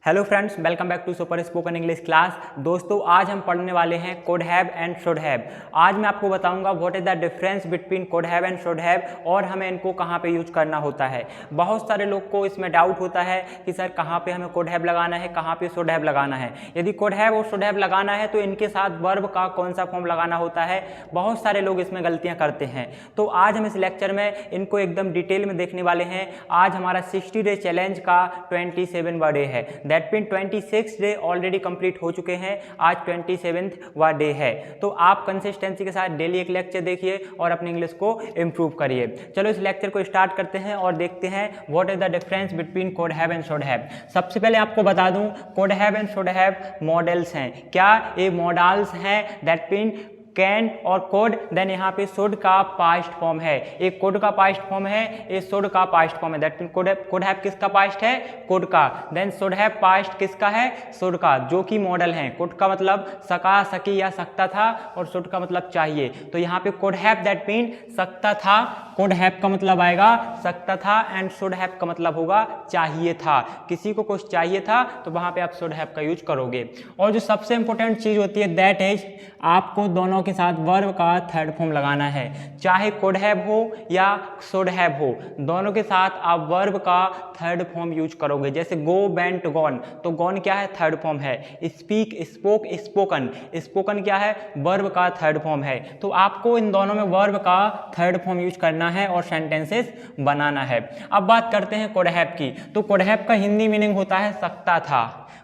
Hello friends, welcome back to super spoken English class. दोस्तों, आज हम पढ़ने वाले हैं could have and should have. आज मैं आपको बताऊंगा what is the difference between could have and should have और हमें इनको कहाँ पे यूज करना होता है। बहुत सारे लोग को इसमें डाउट होता है कि सर कहाँ पे हमें कुड हैव लगाना है, कहाँ पे शुड हैव लगाना है। यदि कुड हैव और शुड हैव लगाना है तो इनके साथ वर्ब का कौन सा फॉर्म लगाना होता है। बहुत सारे लोग इसमें गलतियाँ करते हैं। तो आज हम इस लेक्चर में इनको एकदम डिटेल में देखने वाले हैं। आज हमारा 60 डे चैलेंज का 27वां डे है। That mean 26 day already complete हो चुके हैं। आज 27वां डे है। तो आप कंसिस्टेंसी के साथ डेली एक लेक्चर देखिए और अपनी इंग्लिश को इम्प्रूव करिए। चलो इस लेक्चर को स्टार्ट करते हैं और देखते हैं what is the difference between could have and should have. सबसे पहले आपको बता दूं, could have and should have models हैं। क्या ये मॉडल्स हैं? दैट मीन कैन और कोड, देन यहाँ पे शुड का पास्ट फॉर्म है। एक कोड का पास्ट फॉर्म है, एक शुड का पास्ट फॉर्म है। दैट मीन कुड हैव किसका पास्ट है? कोड का। देन शुड हैव पास्ट किसका है? शुड का, जो कि मॉडल है। कुड का मतलब सका, सकी या सकता था, और शुड का मतलब चाहिए। तो यहाँ पे कुड हैव दैट मीन सकता था, कुड हैव का मतलब आएगा सकता था, एंड शुड हैव का मतलब होगा चाहिए था। किसी को कुछ चाहिए था तो वहां पे आप शुड हैव का यूज करोगे। और जो सबसे इंपॉर्टेंट चीज होती है दैट इज आपको दोनों के साथ वर्ब का थर्ड फॉर्म लगाना है। चाहे कुड हैव हो या शुड हैव हो, दोनों के साथ आप वर्ब का थर्ड फॉर्म यूज करोगे। जैसे गो, वेंट, गॉन, तो गॉन क्या है? थर्ड फॉर्म है। स्पीक, स्पोक, स्पोकन, स्पोकन क्या है? वर्ब का थर्ड फॉर्म है। तो आपको इन दोनों में वर्ब का थर्ड फॉर्म यूज करना है और सेंटेंसेस बनाना है। अब बात करते हैं कुड हैव की। तो कुड हैव का हिंदी मीनिंग होता है सकता था।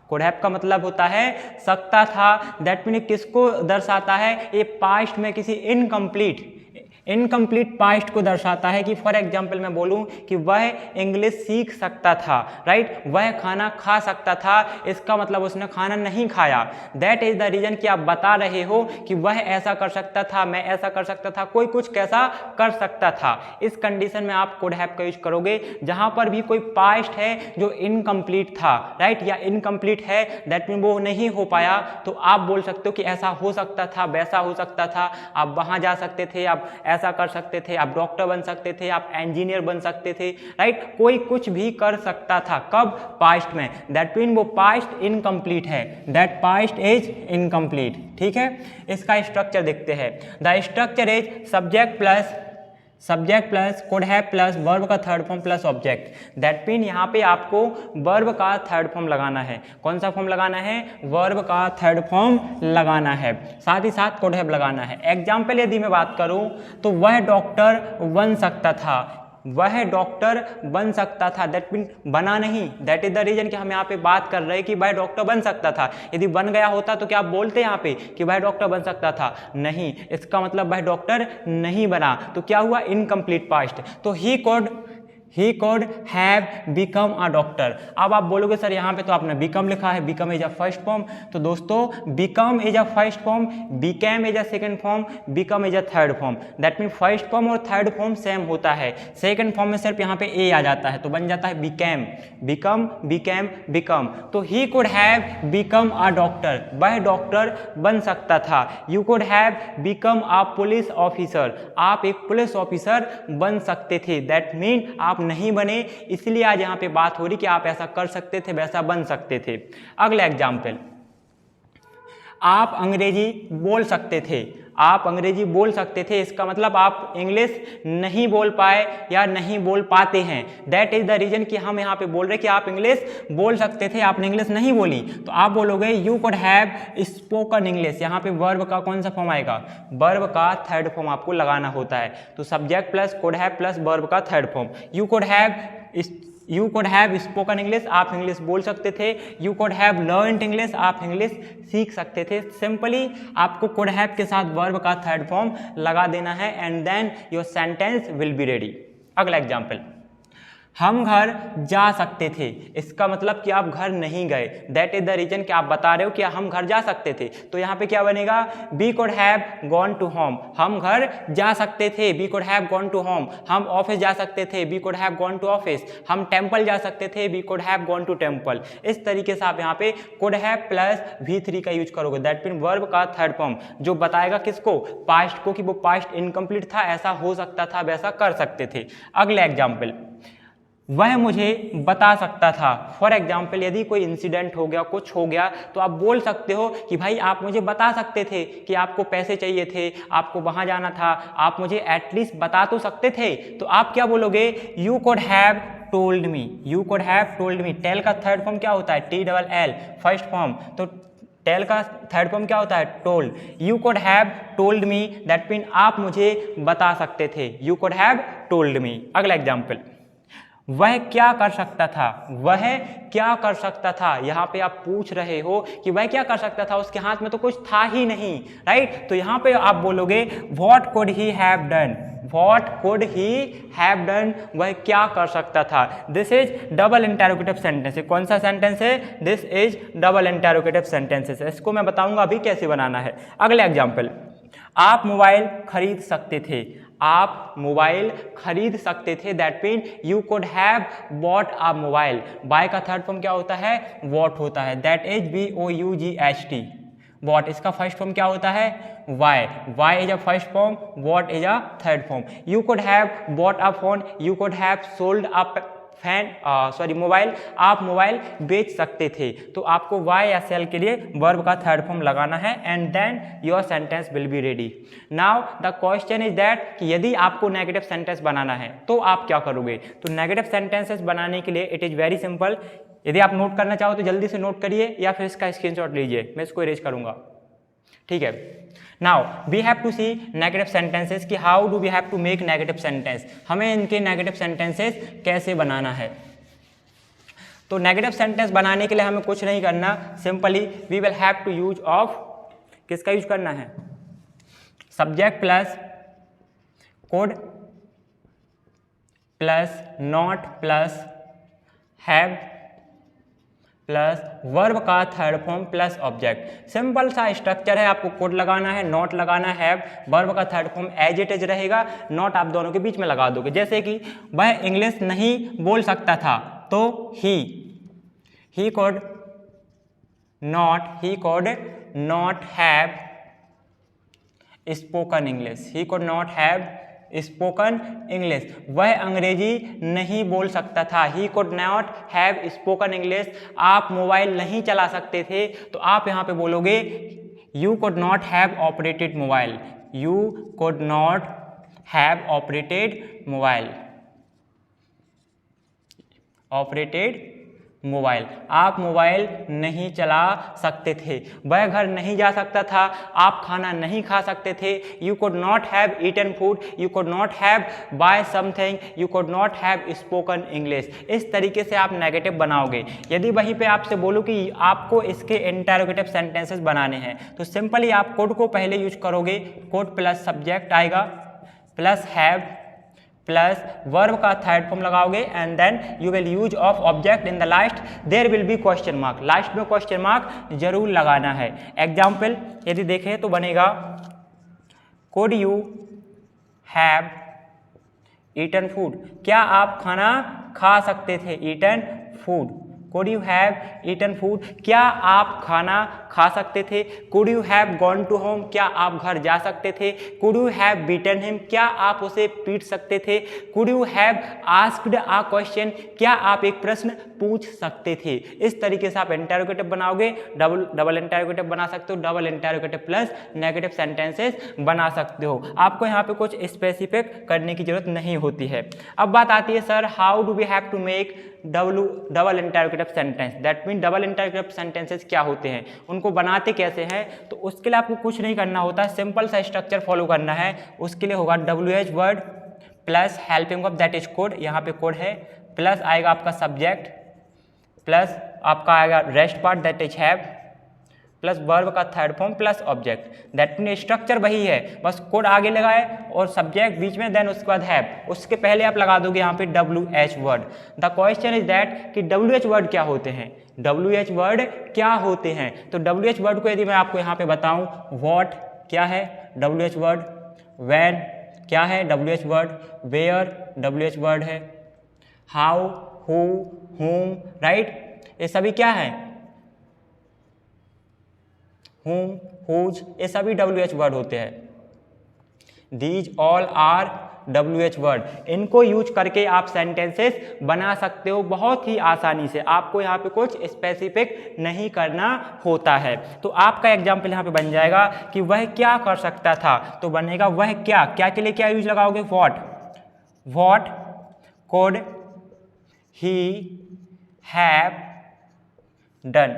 कुड हैव का मतलब होता है सकता था। दैट मीन किसको दर्शाता है? ये पास्ट में किसी इनकम्प्लीट पास्ट को दर्शाता है। कि फॉर एग्जाम्पल मैं बोलूं कि वह इंग्लिश सीख सकता था, राइट। वह खाना खा सकता था, इसका मतलब उसने खाना नहीं खाया। दैट इज द रीजन कि आप बता रहे हो कि वह ऐसा कर सकता था, मैं ऐसा कर सकता था, कोई कुछ कैसा कर सकता था। इस कंडीशन में आप कुड हैव का यूज करोगे। जहां पर भी कोई पास्ट है जो इनकम्प्लीट था, राइट, या इनकम्प्लीट है, दैट मीन वो नहीं हो पाया, तो आप बोल सकते हो कि ऐसा हो सकता था, वैसा हो सकता था, आप वहां जा सकते थे, आप ऐसा कर सकते थे, आप डॉक्टर बन सकते थे, आप इंजीनियर बन सकते थे, राइट। कोई कुछ भी कर सकता था। कब? पास्ट में। दैट मीन वो पास्ट इनकम्प्लीट है। That past is incomplete. ठीक है, इसका स्ट्रक्चर देखते हैं। The structure is subject plus could have plus verb का third form plus object. That mean यहाँ पे आपको वर्ब का थर्ड फॉर्म लगाना है। कौन सा फॉर्म लगाना है? वर्ब का थर्ड फॉर्म लगाना है, साथ ही साथ कुड हैव लगाना है। एग्जाम्पल यदि मैं बात करूँ तो वह डॉक्टर बन सकता था। वह डॉक्टर बन सकता था, दैट मीन बना नहीं। दैट इज द रीजन कि हम यहाँ पे बात कर रहे हैं कि वह डॉक्टर बन सकता था। यदि बन गया होता तो क्या आप बोलते यहाँ पे कि वह डॉक्टर बन सकता था? नहीं, इसका मतलब वह डॉक्टर नहीं बना। तो क्या हुआ? Incomplete past. तो ही could have become a doctor। अब आप बोलोगे सर यहाँ पे तो आपने become लिखा है, become is a first form. तो दोस्तों become is a first form, became is a second form, become is a third form. That mean first form और थर्ड फॉर्म सेम होता है। सेकंड फॉर्म में सिर्फ यहाँ पे ए आ जाता है तो बन जाता है became। तो he could have become a doctor, वह डॉक्टर बन सकता था। You could have become a police officer, आप एक पुलिस ऑफिसर बन सकते थे। दैट मीन आप नहीं बने, इसलिए आज यहाँ पे बात हो रही कि आप ऐसा कर सकते थे, वैसा बन सकते थे। अगला एग्जाम्पल, आप अंग्रेजी बोल सकते थे। आप अंग्रेजी बोल सकते थे, इसका मतलब आप इंग्लिश नहीं बोल पाए या नहीं बोल पाते हैं। दैट इज द रीजन कि हम यहाँ पे बोल रहे हैं कि आप इंग्लिश बोल सकते थे, आपने इंग्लिश नहीं बोली। तो आप बोलोगे you could have spoken English. यहाँ पे वर्ब का कौन सा फॉर्म आएगा? वर्ब का थर्ड फॉर्म आपको लगाना होता है। तो subject plus could have plus verb का third form. You could have spoken English, आप इंग्लिश बोल सकते थे। You could have learned English, आप इंग्लिश सीख सकते थे। सिंपली आपको कुड हैव के साथ वर्ब का थर्ड फॉर्म लगा देना है and then your sentence will be ready. अगला एग्जाम्पल, हम घर जा सकते थे। इसका मतलब कि आप घर नहीं गए। दैट इज द रीजन कि आप बता रहे हो कि हम घर जा सकते थे। तो यहाँ पे क्या बनेगा? We could have gone to home, हम घर जा सकते थे। We could have gone to home, हम ऑफिस जा सकते थे। We could have gone to office, हम टेम्पल जा सकते थे। We could have gone to temple. इस तरीके से आप यहाँ पे कुड हैव प्लस V3 का यूज करोगे। दैट मीन वर्ब का थर्ड फॉर्म जो बताएगा किसको? पास्ट को, कि वो पास्ट इनकम्प्लीट था, ऐसा हो सकता था, वैसा कर सकते थे। अगले एग्जाम्पल, वह मुझे बता सकता था। फॉर एग्जाम्पल यदि कोई इंसिडेंट हो गया, कुछ हो गया, तो आप बोल सकते हो कि भाई आप मुझे बता सकते थे कि आपको पैसे चाहिए थे, आपको वहाँ जाना था, आप मुझे एटलीस्ट बता तो सकते थे। तो आप क्या बोलोगे? You could have told me. You could have told me. Tell का थर्ड फॉर्म क्या होता है? TLL first form. तो टेल का थर्ड फॉर्म क्या होता है? Told. You could have told me, that mean आप मुझे बता सकते थे। You could have told me. अगला एग्जाम्पल, वह क्या कर सकता था? वह क्या कर सकता था? यहाँ पे आप पूछ रहे हो कि वह क्या कर सकता था, उसके हाथ में तो कुछ था ही नहीं, राइट? तो यहाँ पे आप बोलोगे what could he have done. What could he have done, वह क्या कर सकता था। This is double interrogative sentence है। कौन सा सेंटेंस है? This is double interrogative sentences. इसको मैं बताऊंगा अभी कैसे बनाना है। अगले एग्जाम्पल, आप मोबाइल खरीद सकते थे। आप मोबाइल खरीद सकते थे, that mean you could have bought a mobile. Buy का थर्ड फॉर्म क्या होता है? वॉट होता है। That is BOUGHT, bought. इसका फर्स्ट फॉर्म क्या होता है? Buy. Buy is a first form, bought is a third form. You could have bought a phone, you could have sold a mobile. आप मोबाइल बेच सकते थे। तो आपको वाई या सेल के लिए वर्ब का थर्ड फॉर्म लगाना है and then your sentence will be ready. Now the question is that कि यदि आपको नेगेटिव सेंटेंस बनाना है तो आप क्या करोगे? तो नेगेटिव सेंटेंसेस बनाने के लिए इट इज़ वेरी सिंपल। यदि आप नोट करना चाहो तो जल्दी से नोट करिए या फिर इसका स्क्रीनशॉट लीजिए, मैं इसको इरेज करूंगा, ठीक है। Now we have to see negative sentences कि how do we have to make negative sentence. हमें इनके नेगेटिव सेंटेंसेस कैसे बनाना है। तो नेगेटिव सेंटेंस बनाने के लिए हमें कुछ नहीं करना, simply we will have to use of, किसका यूज करना है? Subject plus could plus not plus have plus verb का third form plus object. Simple सा स्ट्रक्चर है। आपको कोड लगाना है, नॉट लगाना है, वर्ब का third form as it is रहेगा, नॉट आप दोनों के बीच में लगा दोगे। जैसे कि वह इंग्लिश नहीं बोल सकता था, तो he could not have spoken English. He could not have spoken English. वह अंग्रेजी नहीं बोल सकता था। He could not have spoken English. आप मोबाइल नहीं चला सकते थे, तो आप यहाँ पे बोलोगे you could not have operated mobile. You could not have operated mobile. Operated mobile, आप मोबाइल नहीं चला सकते थे। वह घर नहीं जा सकता था, आप खाना नहीं खा सकते थे। You could not have eaten food, you could not have buy something, you could not have spoken English. इस तरीके से आप नेगेटिव बनाओगे। यदि वहीं पे आपसे बोलो कि आपको इसके इंटरोगेटिव सेंटेंसेस बनाने हैं, तो सिंपली आप कोड को पहले यूज करोगे। कोड प्लस सब्जेक्ट आएगा प्लस हैव प्लस वर्ब का थर्ड फॉर्म लगाओगे and then you will use of object in the last, there will be question mark. Last में क्वेश्चन मार्क जरूर लगाना है। एग्जाम्पल यदि देखें तो बनेगा could you have eaten food. क्या आप खाना खा सकते थे? Eaten food. Could you have eaten food. क्या आप खाना खा सकते थे? Could you have gone to home. क्या आप घर जा सकते थे? Could you have beaten him. क्या आप उसे पीट सकते थे? Could you have asked a question. क्या आप एक प्रश्न पूछ सकते थे? इस तरीके से आप इंटरोगेटिव बनाओगे। डबल इंटरोगेटिव बना सकते हो, double interrogative plus negative sentences बना सकते हो। आपको यहाँ पे कुछ स्पेसिफिक करने की जरूरत नहीं होती है। अब बात आती है sir how do we have to make double interrogative sentence. That mean double interrogative sentences क्या होते हैं, उनको बनाते कैसे हैं। तो उसके लिए आपको कुछ नहीं करना होता, सिंपल सा स्ट्रक्चर फॉलो करना है। उसके लिए होगा WH word plus helping of, that is code. यहाँ पे कोड है, प्लस आएगा आपका सब्जेक्ट, प्लस आपका आएगा rest part that is have, plus verb का third form plus object. That mean structure वही है, बस कोड आगे लगाए और सब्जेक्ट बीच में, देन उसके बाद हैव। उसके पहले आप लगा दोगे यहाँ पे WH word. The question is that कि WH वर्ड क्या होते हैं। WH वर्ड क्या होते हैं? तो WH वर्ड को यदि मैं आपको यहाँ पे बताऊँ, व्हाट क्या है WH वर्ड, व्हेन क्या है WH word, where WH word है, हाउ, हु, whom, राइट, ये सभी क्या है, whom, whose, ये सभी WH वर्ड होते हैं। These all are WH word. इनको यूज करके आप सेंटेंसेस बना सकते हो बहुत ही आसानी से, आपको यहाँ पे कुछ स्पेसिफिक नहीं करना होता है। तो आपका एग्जाम्पल यहाँ पे बन जाएगा कि वह क्या कर सकता था, तो बनेगा वह क्या, क्या के लिए क्या यूज लगाओगे, what could he have done,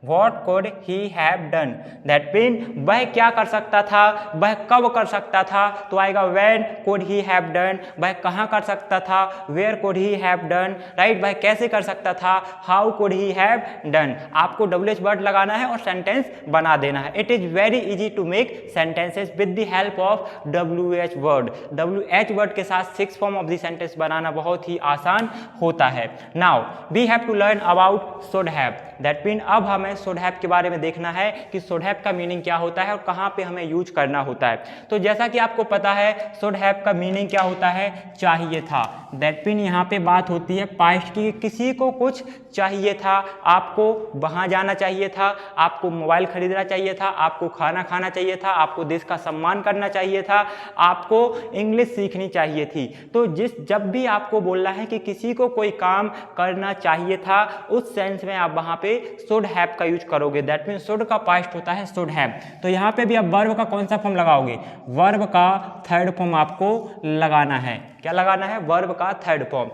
What could he have done? That mean वह क्या कर सकता था, वह कब कर सकता था, तो आएगा when could he have done। वह कहाँ कर सकता था, where could he have done, right। वह कैसे कर सकता था, how could he have done। आपको WH वर्ड लगाना है और सेंटेंस बना देना है। It is very easy to make sentences with the help of WH word। WH word के साथ 6 फॉर्म ऑफ द सेंटेंस बनाना बहुत ही आसान होता है। Now we have to learn about should have। That mean अब हमें should have के बारे में देखना है कि should have का मीनिंग क्या होता है और कहाँ पे हमें यूज करना होता है। तो जैसा कि आपको पता है should have का मीनिंग क्या होता है, चाहिए था। That mean यहाँ पे बात होती है पास्ट की, किसी को कुछ चाहिए था, आपको वहाँ जाना चाहिए था, आपको मोबाइल खरीदना चाहिए था, आपको खाना खाना चाहिए था, आपको देश का सम्मान करना चाहिए था, आपको इंग्लिश सीखनी चाहिए थी। तो जब भी आपको बोलना है कि किसी को कोई काम करना चाहिए था, उस सेंस में आप वहाँ पे should have का यूज करोगे। दैट मीन should का पास्ट होता है should have। तो यहाँ पे भी आप वर्ब का कौन सा फॉर्म लगाओगे, वर्ब का थर्ड फॉर्म आपको लगाना है। क्या लगाना है, वर्ब का third form.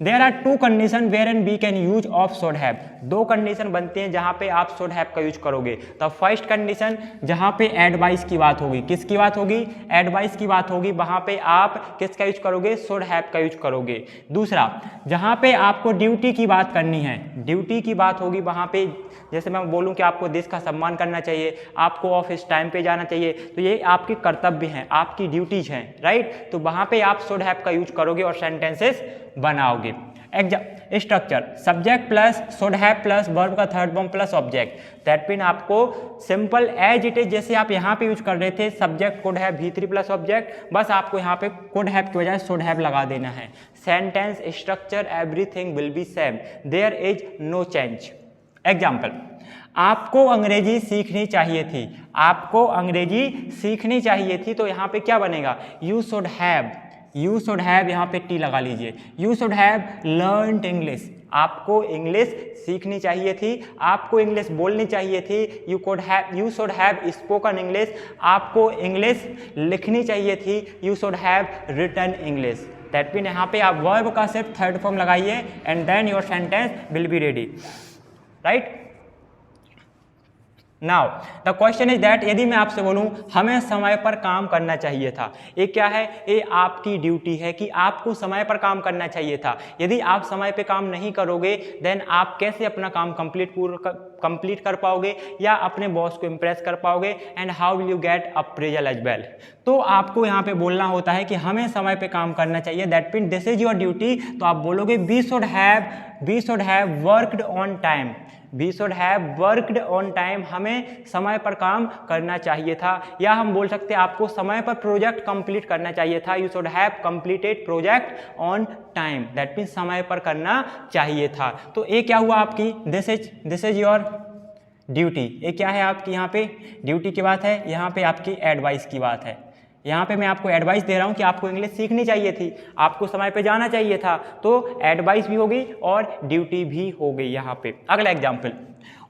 There are 2 condition where and we can use of should have। 2 condition बनते हैं जहाँ पे आप should have का यूज करोगे। तो फर्स्ट कंडीशन जहाँ पे एडवाइस की बात होगी, किसकी बात होगी, एडवाइस की बात होगी, वहाँ पे आप किसका यूज करोगे, should have का यूज करोगे। दूसरा जहाँ पे आपको ड्यूटी की बात करनी है, ड्यूटी की बात होगी, वहाँ पे जैसे मैं बोलूं कि आपको देश का सम्मान करना चाहिए, आपको ऑफिस टाइम पे जाना चाहिए, तो ये आपके कर्तव्य हैं, आपकी ड्यूटीज हैं, राइट। तो वहाँ पे आप should have का यूज करोगे और सेंटेंसेस बनाओगे। Structure subject plus should have plus verb का third form plus object. That mean आपको सिंपल एज इट इज, जैसे आप यहाँ पे यूज कर रहे थे subject could have V3 plus object, बस आपको यहाँ पे could have की बजाय should have लगा देना है। Sentence structure everything will be same, there is no change. Example, आपको अंग्रेजी सीखनी चाहिए थी, आपको अंग्रेजी सीखनी चाहिए थी, तो यहाँ पे क्या बनेगा, यू शुड हैव यहाँ पे टी लगा लीजिए, you should have learned English. आपको इंग्लिश सीखनी चाहिए थी, आपको इंग्लिश बोलनी चाहिए थी, you should have spoken English. आपको इंग्लिश लिखनी चाहिए थी, you should have written English. That mean यहाँ पे आप वर्ब का सिर्फ थर्ड फॉर्म लगाइए and then your sentence will be ready, right. Now the question is that, यदि मैं आपसे बोलूं हमें समय पर काम करना चाहिए था, ये क्या है, ये आपकी ड्यूटी है कि आपको समय पर काम करना चाहिए था। यदि आप समय पे काम नहीं करोगे देन आप कैसे अपना काम कंप्लीट कर पाओगे या अपने बॉस को इम्प्रेस कर पाओगे, and how will you get appraisal as well. तो आपको यहाँ पे बोलना होता है कि हमें समय पे काम करना चाहिए, that mean this is your duty. तो आप बोलोगे we should have worked on time, we should have worked on time, हमें समय पर काम करना चाहिए था। या हम बोल सकते हैं आपको समय पर प्रोजेक्ट कंप्लीट करना चाहिए था, you should have completed project on time. That means समय पर करना चाहिए था। तो ये क्या हुआ आपकी, दिस इज योर ड्यूटी। ये क्या है आपकी, यहाँ पे ड्यूटी की बात है, यहाँ पे आपकी एडवाइस की बात है। यहाँ पे मैं आपको एडवाइस दे रहा हूँ कि आपको इंग्लिश सीखनी चाहिए थी, आपको समय पे जाना चाहिए था, तो एडवाइस भी होगी और ड्यूटी भी हो गई यहाँ पे। अगला एग्जाम्पल,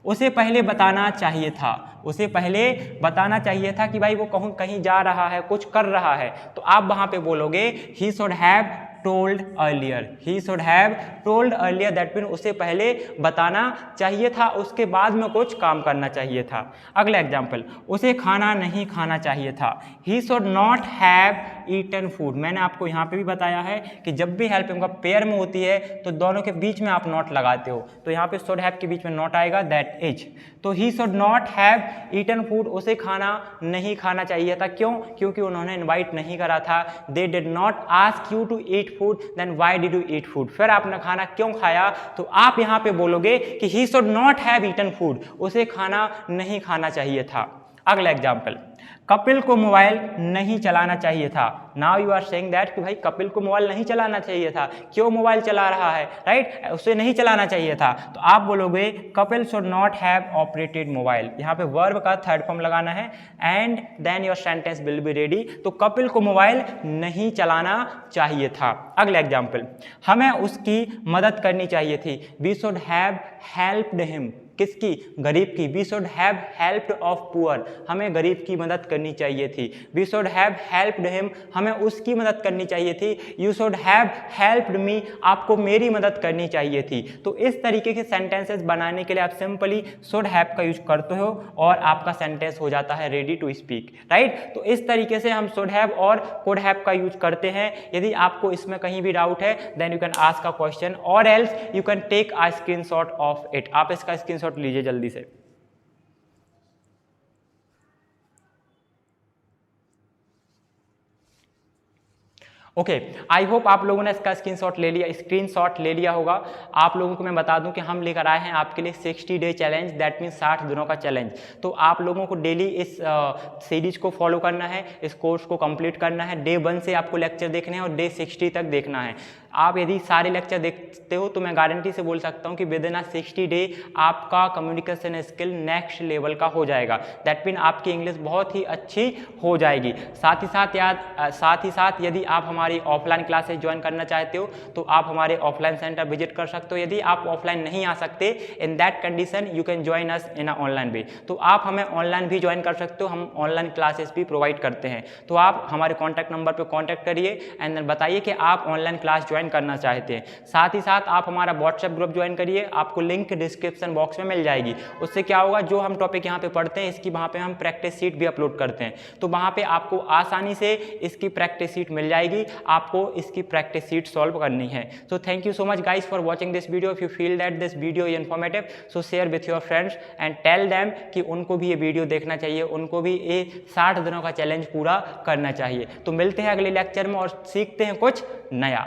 उसे पहले बताना चाहिए था, उसे पहले बताना चाहिए था कि भाई वो कहीं जा रहा है, कुछ कर रहा है, तो आप वहाँ पे बोलोगे he should have told earlier, he should have told earlier. That mean उसे पहले बताना चाहिए था, उसके बाद में कुछ काम करना चाहिए था। अगला एग्जाम्पल, उसे खाना नहीं खाना चाहिए था, he should not have eaten food. मैंने आपको यहाँ पे भी बताया है कि जब भी हेल्प का पेयर में होती है तो दोनों के बीच में आप नॉट लगाते हो, तो यहाँ पे शुड हैव के बीच में नॉट आएगा, दैट इज। तो he should not have eaten food, उसे खाना नहीं खाना चाहिए था, क्यों, क्योंकि उन्होंने इन्वाइट नहीं करा था। They did not ask you to eat food, then why did you eat food, फिर आपने खाना क्यों खाया। तो आप यहाँ पे बोलोगे कि he should not have eaten food, उसे खाना नहीं खाना चाहिए था। अगला एग्जाम्पल, कपिल को मोबाइल नहीं चलाना चाहिए था। Now you are saying that कि भाई कपिल को मोबाइल नहीं चलाना चाहिए था, क्यों मोबाइल चला रहा है, राइट, उसे नहीं चलाना चाहिए था। तो आप बोलोगे Kapil should not have operated mobile. यहाँ पे वर्ब का थर्ड फॉर्म लगाना है and then your sentence will be ready. तो कपिल को मोबाइल नहीं चलाना चाहिए था। अगला एग्जाम्पल, हमें उसकी मदद करनी चाहिए थी। We should have helped him. किसकी? गरीब की। We should have helped of poor. हमें गरीब की मदद करनी चाहिए थी। We should have helped him. हमें उसकी मदद करनी चाहिए थी। You should have helped me. आपको मेरी मदद करनी चाहिए थी। तो इस तरीके के सेंटेंसेस बनाने के लिए आप सिंपली शुड हैव का यूज करते हो और आपका सेंटेंस हो जाता है रेडी टू स्पीक, राइट। तो इस तरीके से हम शुड हैव और कुड हैव का यूज करते हैं। यदि आपको इसमें कहीं भी डाउट है then you can ask a question और else you can take a screenshot of it. आप इसका स्क्रीनशॉट लीजिए जल्दी से। ओके, आई होप आप लोगों ने इसका स्क्रीनशॉट ले लिया होगा। आप लोगों को मैं बता दूं कि हम लेकर आए हैं आपके लिए 60 डे चैलेंज, दैट मीन्स 60 दिनों का चैलेंज। तो आप लोगों को डेली इस सीरीज को फॉलो करना है, इस कोर्स को कंप्लीट करना है। डे 1 से आपको लेक्चर देखने हैं और डे 60 तक देखना है। आप यदि सारे लेक्चर देखते हो तो मैं गारंटी से बोल सकता हूं कि विद इन 60 डे आपका कम्युनिकेशन स्किल नेक्स्ट लेवल का हो जाएगा। दैट मीन आपकी इंग्लिश बहुत ही अच्छी हो जाएगी। साथ ही साथ यदि आप हमारी ऑफलाइन क्लासेस ज्वाइन करना चाहते हो तो आप हमारे ऑफलाइन सेंटर विजिट कर सकते हो। यदि आप ऑफलाइन नहीं आ सकते, in that condition you can join us in online way. तो आप हमें ऑनलाइन भी ज्वाइन कर सकते हो, हम ऑनलाइन क्लासेस भी प्रोवाइड करते हैं। तो आप हमारे कॉन्टैक्ट नंबर पर कॉन्टैक्ट करिए एंड देन बताइए कि आप ऑनलाइन क्लास ज्वाइन करना चाहते हैं। साथ ही साथ आप हमारा व्हाट्सएप ग्रुप ज्वाइन करिए, आपको लिंक डिस्क्रिप्शन बॉक्स में मिल जाएगी। उससे क्या होगा, जो हम टॉपिक यहाँ पे पढ़ते हैं इसकी वहाँ पे हम प्रैक्टिस शीट भी अपलोड करते हैं। तो वहाँ पे आपको आसानी से इसकी प्रैक्टिस शीट मिल जाएगी, आपको इसकी प्रैक्टिस शीट सॉल्व करनी है। So thank you so much guys for watching this video. If you feel that this video is informative so share with your friends and tell them कि उनको भी ये video देखना चाहिए, उनको भी ये 60 दिनों का चैलेंज पूरा करना चाहिए। तो मिलते हैं अगले लेक्चर में और सीखते हैं कुछ नया।